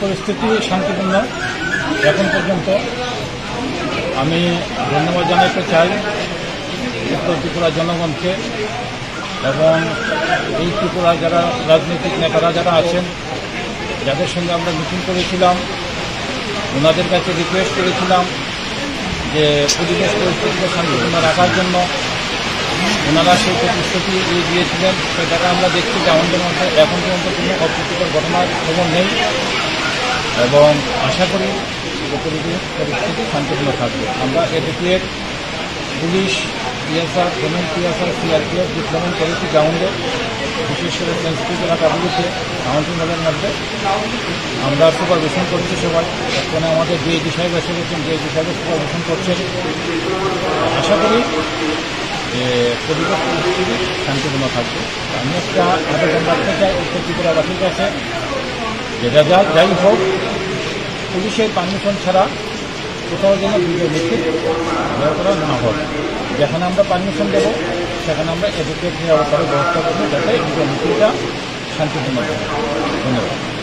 পরিস্থিতি শান্তিপূর্ণ এখন পর্যন্ত। আমি ধন্যবাদ জানাতে চাই উত্তর ত্রিপুরার জনগণকে এবং এই ত্রিপুরার যারা রাজনৈতিক নেতারা যারা আছেন, যাদের সঙ্গে আমরা মিটিং করেছিলাম, ওনাদের কাছে রিকোয়েস্ট করেছিলাম যে পরিবেশ পরিস্থিতিকে শান্তিপূর্ণ রাখার জন্য। ওনারা সেই প্রতিশ্রুতি দিয়েছিলেন, সেটাকে আমরা দেখছি যে আমাদের মধ্যে এখন পর্যন্ত কোনো অপ্রীতিকর ঘটনার খবর নেই এবং আশা করি যে পরিবেশ পরিস্থিতি শান্তিপূর্ণ থাকবে। আমরা এদিকে police, PSR, payment PSR, CRPF deployment করেছি গ্রাউন্ডে, বিশেষ করে সেন্সিটিভ এলাকাগুলিতে কাউন্টিং হলের মধ্যে আমরা সুপারভিশন করছি সবাই। এখানে আমাদের ডিএজি সাহেব এসে গেছেন, ডিএজি সাহেবের সুপারভিশন করছেন। আশা করি যে পরিবেশ পরিস্থিতি শান্তিপূর্ণ থাকবে। আমি একটা আবেদন রাখতে চাই উত্তর ত্রিপুরাবাসীর কাছে, যেটা যাই হোক পুলিশের পারমিশন ছাড়া কোথাও যেন ভিডিও মিছিল বের করা না হয়। যেখানে আমরা পারমিশন দেবো সেখানে আমরা এডুকেট নিয়ে অবস্থার ব্যবস্থা করবো, যাতে ভিডিও মিছিলটা শান্তিপূর্ণ হয়। ধন্যবাদ।